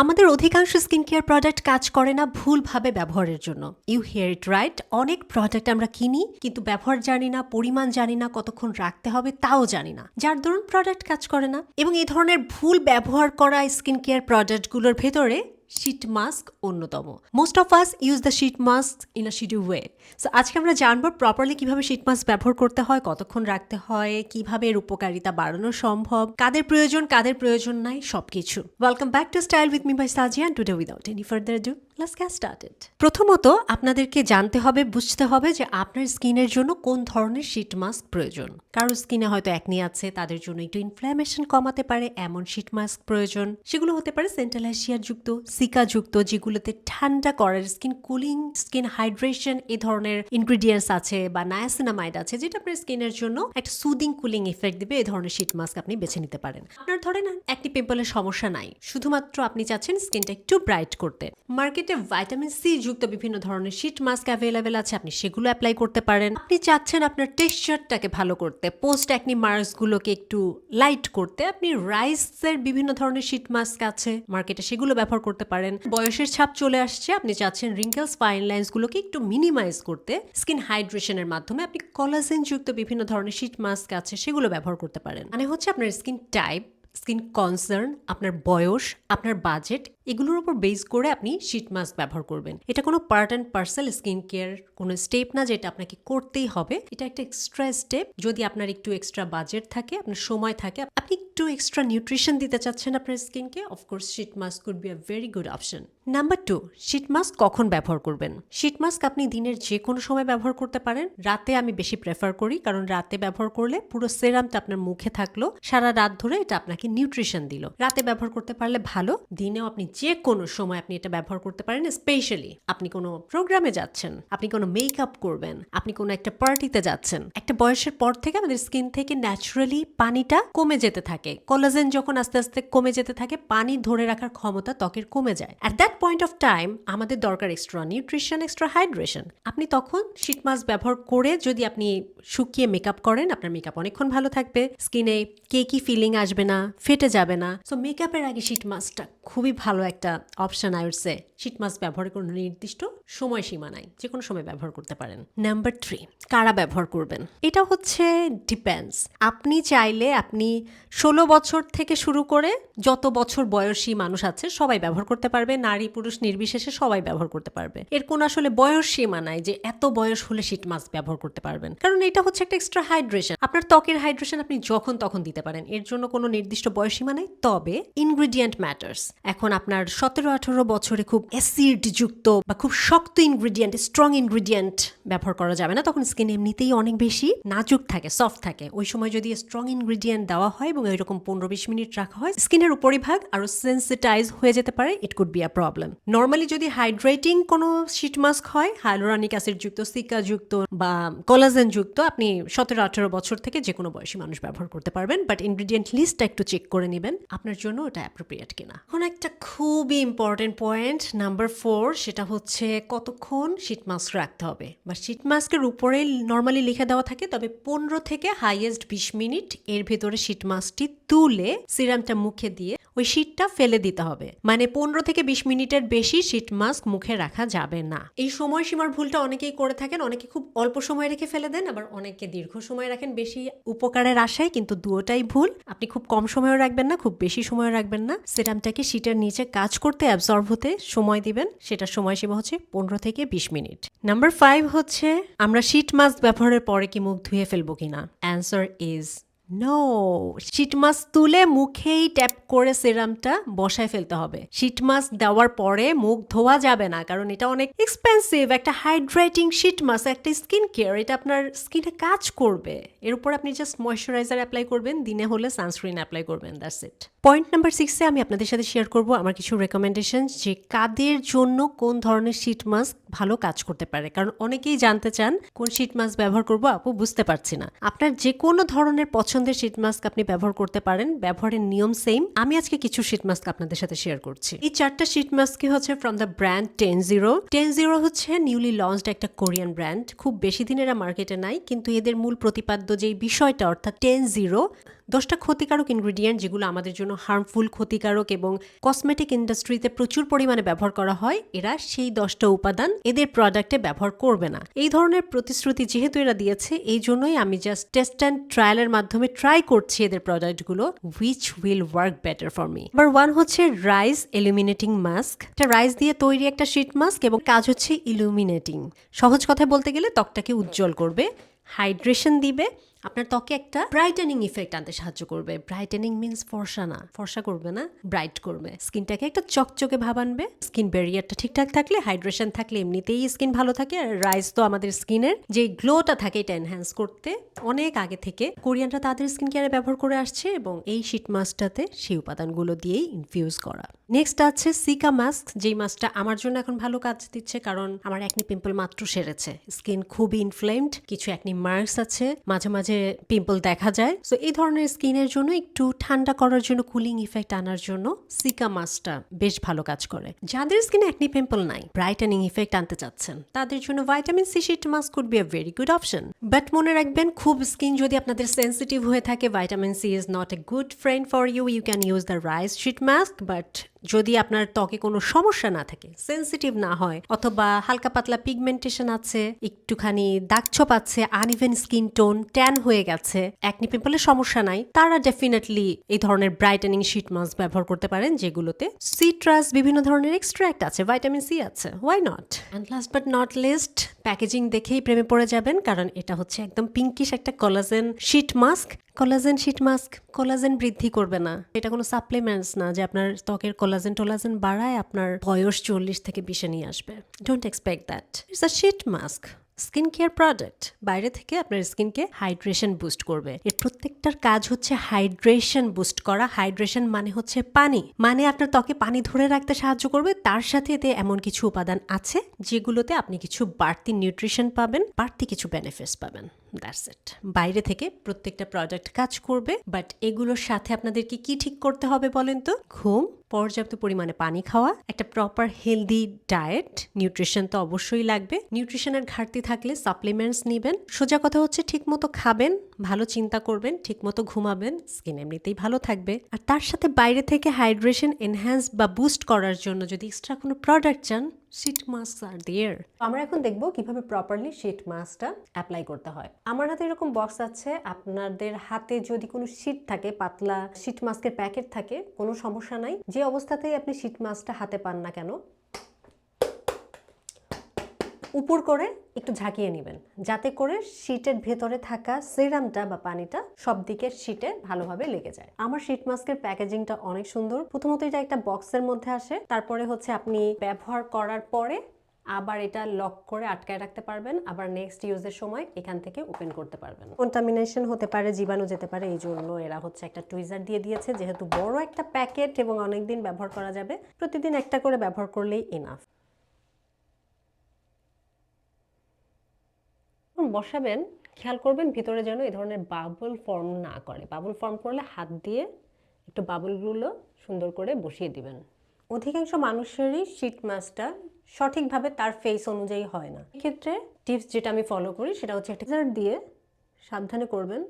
আমাদের অধিকাংশ skin care product কাজ করে না ভুলভাবে ব্যবহারের জন্য। You hear it right. অনেক প্রোডাক্ট আমরা কিনি কিন্তু ব্যবহার জানি না, পরিমাণ জানি না, কতক্ষণ রাখতে হবে তাও জানি না, যার দরুন প্রোডাক্ট কাজ করে না। এবং এই ধরনের ভুল ব্যবহার করা স্কিন কেয়ার প্রোডাক্টগুলোর ভেতরে শীট মাস্ক অন্যতম। Most of us use the sheet mask in a shoddy way. So আজকে আমরা জানবো প্রপারলি কিভাবে শীট মাস্ক ব্যবহার করতে হয়, কতক্ষণ রাখতে হয়, কিভাবে এর উপকারিতা বাড়ানো সম্ভব, কাদের প্রয়োজন নাই, সবকিছু। Welcome back to style with me by Sajia, and today without any further do let's get started. প্রথমত আপনাদেরকে জানতে হবে, বুঝতে হবে যে আপনার স্কিনের জন্য কোন ধরনের শীট মাস্ক প্রয়োজন। কারোর স্কিনে হয়তো একনি আছে, তাদের জন্য একটু ইনফ্ল্যামেশন কমাতে পারে এমন শীট মাস্ক প্রয়োজন। সেগুলো হতে পারে সেন্টালাইসিয়া যুক্ত, সিকা যুক্ত, যেগুলোতে ঠান্ডা করার, স্কিন কুলিং, স্কিন হাইড্রেশন এই ধরনের ইনগ্রিডিয়েন্টস আছে, বা নায়াসিনামাইড আছে, যেটা আপনার স্কিনের জন্য একটা সুদিং কুলিং ইফেক্ট দিবে। এই ধরনের শীট মাস্ক আপনি বেছে নিতে পারেন। আপনার ধরেন একটি পিম্পলের সমস্যা নাই, শুধুমাত্র আপনি চাচ্ছেন স্কিনটা একটু ব্রাইট করতে। মার্কেটে ভাইটামিন সি যুক্ত বিভিন্ন ধরনের শীট মাস্ক অ্যাভেলেবেল আছে, আপনি সেগুলো অ্যাপ্লাই করতে পারেন। আপনি চাচ্ছেন আপনার টেক্সচারটাকে ভালো করতে, পোস্ট অ্যাকনি মার্কসগুলোকে একটু লাইট করতে, আপনি রাইসের বিভিন্ন ধরনের শীট মাস্ক আছে মার্কেটে, সেগুলো ব্যবহার করতে পারেন। বয়সের ছাপ চলে আসছে, আপনি চাচ্ছেন রিঙ্কেলস, ফাইন লাইন্সগুলোকে একটু মিনিমাইজ করতে, স্কিন হাইড্রেশনের মাধ্যমে আপনি কোলাজেন যুক্ত বিভিন্ন ধরনের শীট মাস্ক আছে সেগুলো ব্যবহার করতে পারেন। মানে হচ্ছে আপনার স্কিন টাইপ, স্কিন কনসার্ন, আপনার বয়স, আপনার বাজেট, এগুলোর উপর বেস করে আপনি শীট মাস্ক ব্যবহার করবেন। এটা কোনো part and parcel skin care কোনো স্টেপ না যেটা আপনাকে করতেই হবে। এটা একটা এক্সট্রা স্টেপ। যদি আপনার একটু এক্সট্রা বাজেট থাকে, আপনার সময় থাকে, আপনি একটু এক্সট্রা নিউট্রিশন দিতে চাচ্ছেন আপনার স্কিনকে, of course sheet mask could be a very good option. Number 2, sheet mask কখন ব্যবহার করবেন। শীট মাস্ক আপনি দিনের যে কোনো সময় ব্যবহার করতে পারেন। রাতে আমি বেশি প্রেফার করি, কারণ রাতে ব্যবহার করলে পুরো সেরামটা আপনার মুখে থাকলো, সারা রাত ধরে এটা আপনাকে নিউট্রিশন দিল। রাতে ব্যবহার করতে পারলে ভালো। দিনেও আপনি যে কোনো সময় আপনি এটা ব্যবহার করতে পারেন। স্পেশালি আপনি কোনো প্রোগ্রামে যাচ্ছেন, আপনি কোনো মেকআপ করবেন, আপনি কোনো একটা পার্টিতে যাচ্ছেন। একটা বয়সের পর থেকে আমাদের স্কিন থেকে ন্যাচারালি পানিটা কমে যেতে থাকে। কোলাজেন যখন আস্তে আস্তে কমে যেতে থাকে, পানি ধরে রাখার ক্ষমতা ত্বকের কমে যায়। At that point of time আমাদের দরকার এক্সট্রা নিউট্রিশন, এক্সট্রা হাইড্রেশন। আপনি তখন শীট মাস্ক ব্যবহার করে যদি আপনি শুকিয়ে মেকআপ করেন, আপনার মেকআপ অনেকক্ষণ ভালো থাকবে, স্কিনে কেকি ফিলিং আসবে না, ফেটে যাবে না। সো মেকআপের আগে শীট মাস্কটা খুবই ভালো একটা option. I would say sheet mask ব্যবহারের কোনো নির্দিষ্ট সময়সীমা নাই, যে কোনো সময় ব্যবহার করতে পারেন। নাম্বার 3, কারা ব্যবহার করবেন। এটা হচ্ছে ডিপেন্ডস। আপনি চাইলে আপনি 16 বছর থেকে শুরু করে যত বছর বয়সী মানুষ আছে সবাই ব্যবহার করতে পারবে, নারী পুরুষ নির্বিশেষে সবাই ব্যবহার করতে পারবে। এর কোনো আসলে বয়স সীমা নাই যে এত বয়স হলে শীট মাস্ক ব্যবহার করতে পারবেন, কারণ এটা হচ্ছে একটা এক্সট্রা হাইড্রেশন। আপনার ত্বকের হাইড্রেশন আপনি যখন তখন দিতে পারেন, এর জন্য কোনো নির্দিষ্ট বয়স সীমা নাই। তবে ইনগ্রিডিয়েন্ট ম্যাটার্স। এখন আপনার 17-18 বছরে খুব অ্যাসিড যুক্ত বা খুব শক্ত ইনগ্রিডিয়েন্ট, স্ট্রং ইনগ্রিডিয়েন্ট ব্যবহার করা যাবে না, তখন স্কিন এমনিতেই অনেক বেশি নাজুক থাকে, সফট থাকে। ওই সময় যদি স্ট্রং ইনগ্রিডিয়েন্ট দেওয়া হয় এবং এরকম 15-20 মিনিট রাখা হয়, স্কিনের উপরিভাগ আরো সেন্সিটাইজ হয়ে যেতে পারে। It could be a problem. Normally যদি হাইড্রেটিং কোনো শীট মাস্ক হয়, হাইলোরানিক অ্যাসিড যুক্ত, সিকা যুক্ত বা কোলাজেন যুক্ত, আপনি 17-18 বছর থেকে যে কোনো বয়সী মানুষ ব্যবহার করতে পারবেন। বাট ইনগ্রিডিয়েন্ট লিস্টটা একটু চেক করে নেবেন আপনার জন্য ওটা অ্যাপ্রোপ্রিয়েট কিনা। এখন একটা খুবই ইম্পর্টেন্ট পয়েন্ট নাম্বার 4, সেটা হচ্ছে কতক্ষণ শীট মাস্ক রাখতে হবে। বা শীট মাস্কের উপরে নর্মালি লিখে দেওয়া থাকে, তবে 15 থেকে হাইয়েস্ট 20 মিনিট এর ভেতরে শীট মাস্কটি তুলে সিরামটা মুখে দিয়ে ওই শীটটা ফেলে দিতে হবে। মানে 15 থেকে 20 মিনিটের বেশি শীট মাস্ক মুখে রাখা যাবে না। এই সময়সীমার ভুলটা অনেকেই করে থাকেন। অনেকে খুব অল্প সময় রেখে ফেলে দেন, আবার অনেকে দীর্ঘ সময় রাখেন বেশি উপকারের আশায়, কিন্তু দুটোটাই ভুল। আপনি খুব কম সময়ও রাখবেন না, খুব বেশি সময় রাখবেন না। সিরামটাকে শীটের নিচে কাজ করতে, অ্যাবজর্ব হতে সময় দিবেন। সেটার সময়সীমা হচ্ছে 15 থেকে 20 মিনিট। নাম্বার 5 হচ্ছে আমরা শীট মাস্ক ব্যবহারের পরে কি মুখ ধুয়ে ফেলবো কিনা। Answer is no. Sheet mask তুলে মুখেই ট্যাপ করে সিরামটা বসায় ফেলতে হবে। শীট মাস্ক দেওয়ার পরে মুখ ধোয়া যাবে না, কারণ এটা অনেক এক্সপেন্সিভ। একটা হাইড্রেটিং শীট মাস্ক, একটা স্কিন কেয়ার, এটা আপনার স্কিনে কাজ করবে। এর উপর আপনি জাস্ট ময়শ্চারাইজার অ্যাপ্লাই করবেন, দিনে হলে সানস্ক্রিন অ্যাপ্লাই করবেন, দ্যাটস ইট। পয়েন্ট নাম্বার 6-এ আমি আপনাদের সাথে শেয়ার করব আমার কিছু রেকমেন্ডেশন, যে কাদের জন্য কোন ধরনের শীট মাস্ক ভালো কাজ করতে পারে। কারণ অনেকেই জানতে চান কোন শীট মাস্ক ব্যবহার করব আপু, বুঝতে পারছি না। আপনার যে কোনো ধরনের পছন্দের শীট মাস্ক আপনি ব্যবহার করতে পারেন, ব্যবহারের নিয়ম সেম। আমি আজকে কিছু শীট মাস্ক আপনাদের সাথে শেয়ার করছি। এই 4টা শীট মাস্কই হচ্ছে ফ্রম দ্য ব্র্যান্ড 10-0। 10-0 হচ্ছে নিউলি লঞ্চড একটা কোরিয়ান ব্র্যান্ড। খুব বেশি দিন এরা মার্কেটে নাই, কিন্তু এদের মূল প্রতিপাদ্য যেই বিষয়টা, অর্থাৎ 10-0 10টা ক্ষতিকারক ইনগ্রিডিয়েন্ট যেগুলো আমাদের জন্য হার্মফুল, ক্ষতিকারক এবং কসমেটিক ইন্ডাস্ট্রিতে প্রচুর পরিমাণে ব্যবহার করা হয়, এরা সেই 10টা উপাদান এদের প্রোডাক্টে ব্যবহার করবে না। এই ধরনের প্রতিশ্রুতি যেহেতু এরা দিয়েছে, এই জন্যই আমি জাস্ট টেস্ট অ্যান্ড ট্রায়ালের মাধ্যমে ট্রাই করছি এদের প্রোডাক্টগুলো, which will work better for me। Number 1 হচ্ছে রাইস ইলুমিনেটিং মাস্ক। এটা রাইস দিয়ে তৈরি একটা শীট মাস্ক এবং কাজ হচ্ছে ইলুমিনেটিং। সহজ কথায় বলতে গেলে ত্বকটাকে উজ্জ্বল করবে, হাইড্রেশন দিবে, আপনার ত্বকে একটা ব্রাইটেনিং ইফেক্ট আনতে সাহায্য করবে। ব্রাইটেনিং মিন্স ফর্সা না, ফর্সা করবে না, ব্রাইট করবে। স্কিনটাকে একটা চকচকে ভাব আনবে। স্কিন ব্যারিয়ারটা ঠিকঠাক থাকলে, হাইড্রেশন থাকলে এমনিতেই স্কিন ভালো থাকে। আর রাইস তো আমাদের স্কিনের যে গ্লোটা থাকে এটা এনহ্যান্স করতে অনেক আগে থেকে কোরিয়ানরা তাদের স্কিন কেয়ারে ব্যবহার করে আসছে এবং এই শীট মাস্কটাতে সেই উপাদানগুলো দিয়েই ইনফিউজ করা। নেক্সট আছে সিকা মাস্ক, যেই মাস্কটা আমার জন্য এখন ভালো কাজ দিচ্ছে কারণ আমার অ্যাকনি পিম্পল মাত্র সেরেছে। স্কিন খুবই ইনফ্লেমড, কিছু অ্যাকনি মার্কস আছে, মাঝে মাঝে পিম্পল দেখা যায়। সো এই ধরনের স্কিনের জন্য একটু ঠান্ডা করার জন্য, কুলিং ইফেক্ট আনার জন্য সিকা মাস্কটা বেশ ভালো কাজ করে। যাদের স্কিনে অ্যাকনি পিম্পল নাই, ব্রাইটেনিং ইফেক্ট আনতে চাচ্ছেন, তাদের জন্য vitamin C sheet mask could be a very good option. But মনে রাখবেন, খুব স্কিন যদি আপনাদের সেন্সিটিভ হয়ে থাকে, vitamin C is not a good friend for you. You can use the rice sheet mask, but যদি আপনার ত্বকে কোনো সমস্যা না থাকে, সেন্সিটিভ না হয়, অথবা হালকা পাতলা পিগমেন্টেশন আছে, একটুখানি দাগছোপ আছে, আনইভেন স্কিন টোন, ট্যান হয়ে গেছে, অ্যাকনি পিম্পলের সমস্যা নাই, তারা ডেফিনেটলি এই ধরনের ব্রাইটেনিং শীট মাস্ক ব্যবহার করতে পারেন, যেগুলোতে সিট্রাস, বিভিন্ন ধরনের এক্সট্রাক্ট আছে, ভাইটামিন সি আছে। Why not? And last but not list, packaging দেখেই প্রেমে পড়ে যাবেন, কারণ এটা হচ্ছে একদম পিঙ্কিশ একটা collagen sheet mask. Collagen sheet mask collagen বৃদ্ধি করবে না, এটা কোনো সাপ্লিমেন্টস না যে আপনার ত্বকের কোলাজেন টোলাজেন বাড়ায় আপনার বয়স 40 থেকে 20-এ নিয়ে আসবে। Don't expect that. It's a sheet mask, skin care product. বাইরে থেকে আপনার স্কিনকে হাইড্রেশন বুস্ট করবে। এর প্রত্যেকটার কাজ হচ্ছে হাইড্রেশন বুস্ট করা। হাইড্রেশন মানে হচ্ছে পানি, মানে আপনার ত্বকে পানি ধরে রাখতে সাহায্য করবে। তার সাথে এতে এমন কিছু উপাদান আছে যেগুলোতে আপনি কিছু বাড়তি নিউট্রিশন পাবেন, বাড়তি কিছু বেনিফিটস পাবেন। That's it. বাইরে থেকে প্রত্যেকটা প্রোডাক্ট কাজ করবে, বাট এগুলোর সাথে আপনাদেরকে কি ঠিক করতে হবে বলেন তো? ঘুম, পর্যাপ্ত পরিমাণে পানি খাওয়া, একটা প্রপার হেলদি ডায়েট, নিউট্রিশন তো অবশ্যই লাগবে। নিউট্রিশনের ঘাটতি থাকলে সাপ্লিমেন্টস নেবেন। সোজা কথা হচ্ছে ঠিকমতো খাবেন, ভালো চিন্তা করবেন, ঠিকমতো ঘুমাবেন, স্কিন এমনিতেই ভালো থাকবে। আর তার সাথে বাইরে থেকে হাইড্রেশন এনহ্যান্স বা বুস্ট করার জন্য যদি এক্সট্রা কোনো প্রোডাক্ট চান, শীট মাস্ক আর দেয়ার। আমরা এখন দেখবো কিভাবে প্রপারলি শীট মাস্কটা অ্যাপ্লাই করতে হয়। আমার হাতে এরকম বক্স আছে। আপনাদের হাতে যদি কোনো শীট থাকে, পাতলা শীট মাস্কের প্যাকেট থাকে, কোনো সমস্যা নাই। যে অবস্থাতেই আপনি শীট মাস্কটা হাতে পান না কেন, উপর করে একটু ঝাঁকিয়ে নেবেন, যাতে করে শীটের ভেতরে থাকা সিরামটা বা পানিটা সব দিকের শীটে ভালোভাবে লেগে যায়। আমার শীট মাস্কের প্যাকেজিংটা অনেক সুন্দর। প্রথমত এটা একটা বক্সের মধ্যে আসে, তারপরে হচ্ছে আপনি ব্যবহার করার পরে আবার এটা লক করে আটকায় রাখতে পারবেন, আবার নেক্সট ইউজের সময় এখান থেকে ওপেন করতে পারবেন। কন্টামিনেশন হতে পারে, জীবাণু যেতে পারে, এই জন্য এরা হচ্ছে একটা টুইজার দিয়ে দিয়েছে। যেহেতু বড় একটা প্যাকেট এবং অনেকদিন ব্যবহার করা যাবে, প্রতিদিন একটা করে ব্যবহার করলেই এনাফ। বসাবেন, খেয়াল করবেন ভিতরে যেন এই ধরনের বাবল ফর্ম না করে। বাবল ফর্ম করলে হাত দিয়ে একটু বাবলগুলো সুন্দর করে বসিয়ে দিবেন। অধিকাংশ মানুষেরই শীট মাস্কটা সঠিকভাবে তার ফেস অনুযায়ী হয় না। এক্ষেত্রে টিপস যেটা আমি ফলো করি সেটা হচ্ছে একটা সিজার দিয়ে সাবধানে করবেন।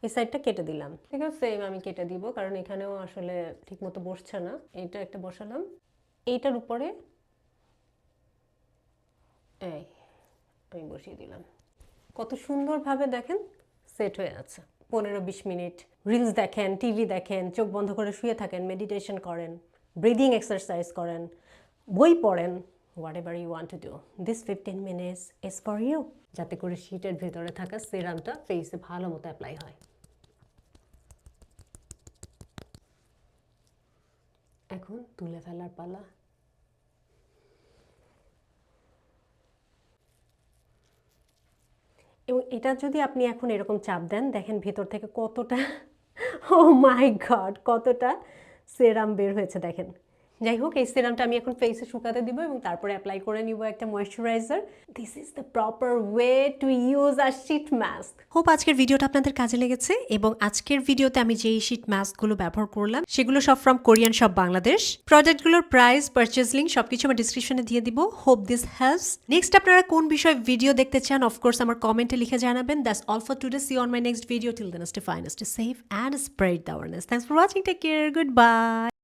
এই সাইডটা কেটে দিলাম, ঠিক আছে? সেম আমি কেটে দিব, কারণ এখানেও আসলে ঠিকমতো বসছে না। এইটা একটা বসালাম, এইটার উপরে এই আমি বসিয়ে দিলাম। কত সুন্দরভাবে দেখেন সেট হয়ে আছে। 15-20 মিনিট রিলস দেখেন, টিভি দেখেন, চোখ বন্ধ করে শুয়ে থাকেন, মেডিটেশন করেন, ব্রিদিং এক্সারসাইজ করেন, বই পড়েন, whatever you want to do, this 15 minutes is for you, যাতে করে শীটের ভেতরে থাকা সিরামটা ফেসে ভালো মতো অ্যাপ্লাই হয়। এখন তুলে ফেলার পালা। এবং এটা যদি আপনি এখন এরকম চাপ দেন, দেখেন ভেতর থেকে কতটা ও মাই গড, কতটা সেরাম বের হয়েছে দেখেন। যাই হোক, এই সিরামটা আমি এখন ফেসে শুকাতে দিব এবং তারপরে অ্যাপ্লাই করে নিব একটা moisturiser. This is the proper way to use a sheet mask. Hope আজকের ভিডিওটা আপনাদের কাজে লেগেছে এবং আজকের ভিডিওতে আমি যেই শীট মাস্কগুলো ব্যবহার করলাম সেগুলো সব ফ্রম কোরিয়ান শপ বাংলাদেশ। প্রোডাক্টগুলোর প্রাইস, পারচেজ লিঙ্ক সবকিছু আমার ডিসক্রিপশনে দিয়ে দিব। Hope this helps. নেক্সট আপনারা কোন বিষয়ে ভিডিও দেখতে চান অফকোর্স আমার কমেন্টে লিখে জানাবেন। That's all for today. See on my next video. Till then stay fine, stay safe and spread the awareness. Thanks for watching. Take care. Good by.